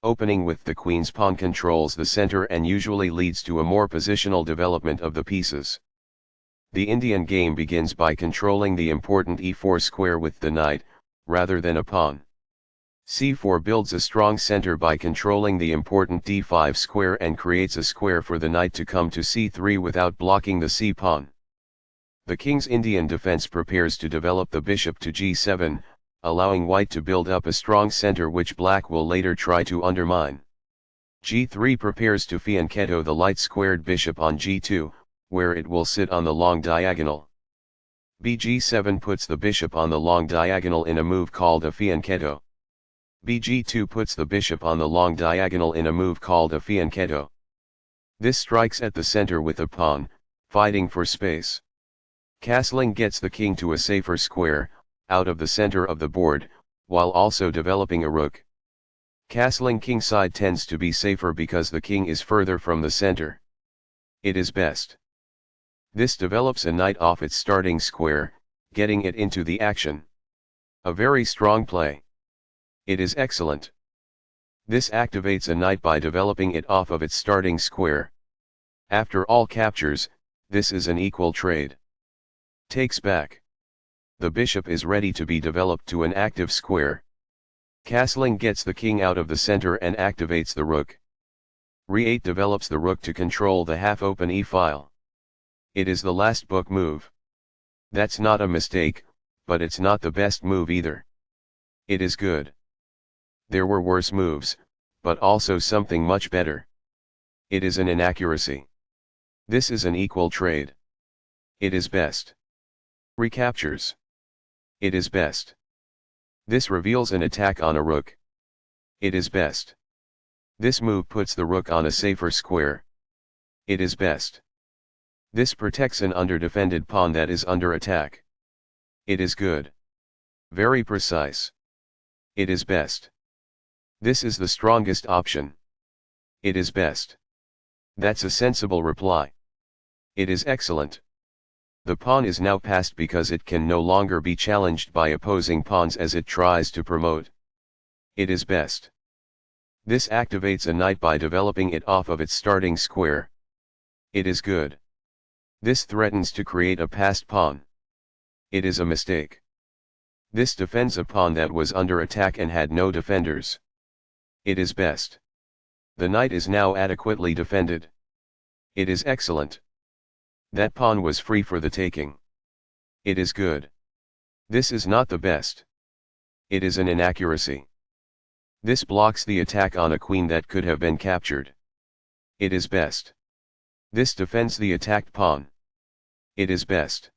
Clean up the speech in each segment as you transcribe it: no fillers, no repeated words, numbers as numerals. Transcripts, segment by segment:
Opening with the queen's pawn controls the center and usually leads to a more positional development of the pieces. The Indian game begins by controlling the important e4 square with the knight, rather than a pawn. c4 builds a strong center by controlling the important d5 square and creates a square for the knight to come to c3 without blocking the c-pawn. The king's Indian defense prepares to develop the bishop to g7, allowing white to build up a strong center which black will later try to undermine. g3 prepares to fianchetto the light-squared bishop on g2, where it will sit on the long diagonal. bg7 puts the bishop on the long diagonal in a move called a fianchetto. bg2 puts the bishop on the long diagonal in a move called a fianchetto. This strikes at the center with a pawn, fighting for space. Castling gets the king to a safer square, out of the center of the board, while also developing a rook. Castling kingside tends to be safer because the king is further from the center. It is best. This develops a knight off its starting square, getting it into the action. A very strong play. It is excellent. This activates a knight by developing it off of its starting square. After all captures, this is an equal trade. Takes back. The bishop is ready to be developed to an active square. Castling gets the king out of the center and activates the rook. Re8 develops the rook to control the half-open e-file. It is the last book move. That's not a mistake, but it's not the best move either. It is good. There were worse moves, but also something much better. It is an inaccuracy. This is an equal trade. It is best. Recaptures. It is best. This reveals an attack on a rook. It is best. This move puts the rook on a safer square. It is best. This protects an underdefended pawn that is under attack. It is good. Very precise. It is best. This is the strongest option. It is best. That's a sensible reply. It is excellent. The pawn is now passed because it can no longer be challenged by opposing pawns as it tries to promote. It is best. This activates a knight by developing it off of its starting square. It is good. This threatens to create a passed pawn. It is a mistake. This defends a pawn that was under attack and had no defenders. It is best. The knight is now adequately defended. It is excellent. That pawn was free for the taking. It is good. This is not the best. It is an inaccuracy. This blocks the attack on a queen that could have been captured. It is best. This defends the attacked pawn. It is best.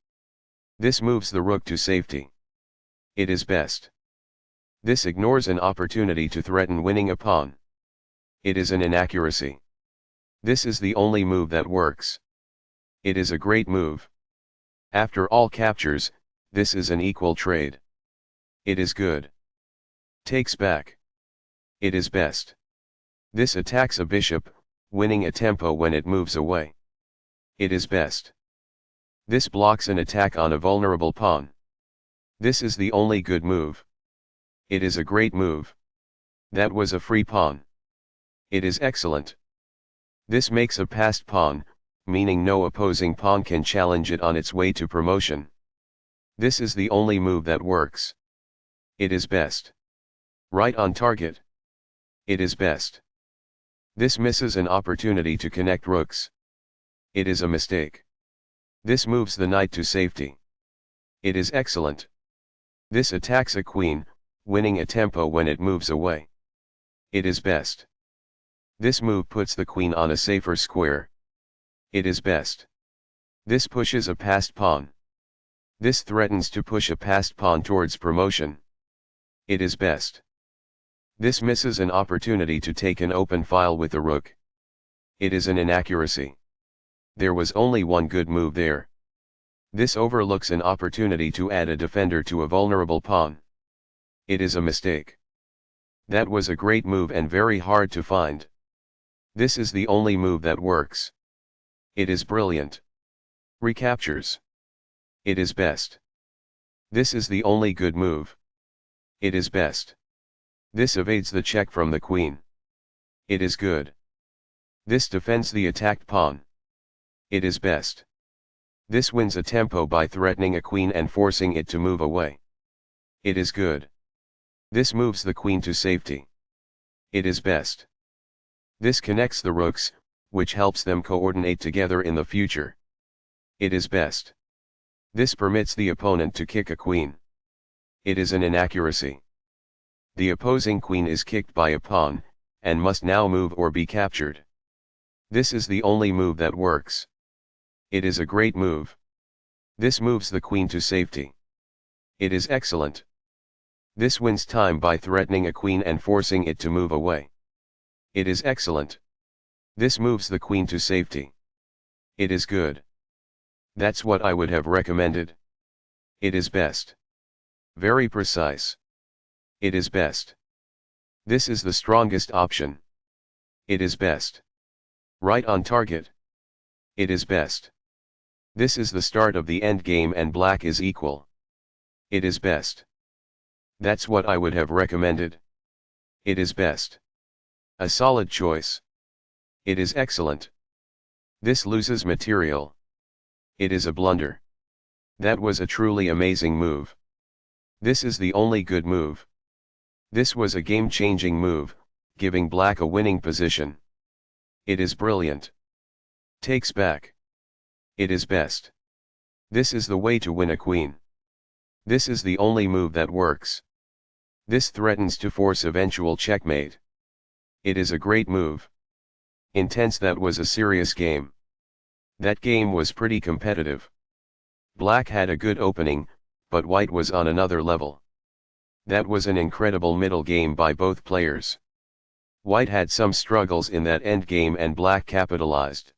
This moves the rook to safety. It is best. This ignores an opportunity to threaten winning a pawn. It is an inaccuracy. This is the only move that works. It is a great move. After all captures, this is an equal trade. It is good. Takes back. It is best. This attacks a bishop, winning a tempo when it moves away. It is best. This blocks an attack on a vulnerable pawn. This is the only good move. It is a great move. That was a free pawn. It is excellent. This makes a passed pawn, meaning no opposing pawn can challenge it on its way to promotion. This is the only move that works. It is best. Right on target. It is best. This misses an opportunity to connect rooks. It is a mistake. This moves the knight to safety. It is excellent. This attacks a queen, winning a tempo when it moves away. It is best. This move puts the queen on a safer square. It is best. This pushes a passed pawn. This threatens to push a passed pawn towards promotion. It is best. This misses an opportunity to take an open file with the rook. It is an inaccuracy. There was only one good move there. This overlooks an opportunity to add a defender to a vulnerable pawn. It is a mistake. That was a great move and very hard to find. This is the only move that works. It is brilliant. Recaptures. It is best. This is the only good move. It is best. This evades the check from the queen. It is good. This defends the attacked pawn. It is best. This wins a tempo by threatening a queen and forcing it to move away. It is good. This moves the queen to safety. It is best. This connects the rooks, which helps them coordinate together in the future. It is best. This permits the opponent to kick a queen. It is an inaccuracy. The opposing queen is kicked by a pawn, and must now move or be captured. This is the only move that works. It is a great move. This moves the queen to safety. It is excellent. This wins time by threatening a queen and forcing it to move away. It is excellent. This moves the queen to safety. It is good. That's what I would have recommended. It is best. Very precise. It is best. This is the strongest option. It is best. Right on target. It is best. This is the start of the endgame and black is equal. It is best. That's what I would have recommended. It is best. A solid choice. It is excellent. This loses material. It is a blunder. That was a truly amazing move. This is the only good move. This was a game-changing move, giving black a winning position. It is brilliant. Takes back. It is best. This is the way to win a queen. This is the only move that works. This threatens to force eventual checkmate. It is a great move. Intense. That was a serious game. That game was pretty competitive. Black had a good opening, but white was on another level. That was an incredible middle game by both players. White had some struggles in that endgame and black capitalized.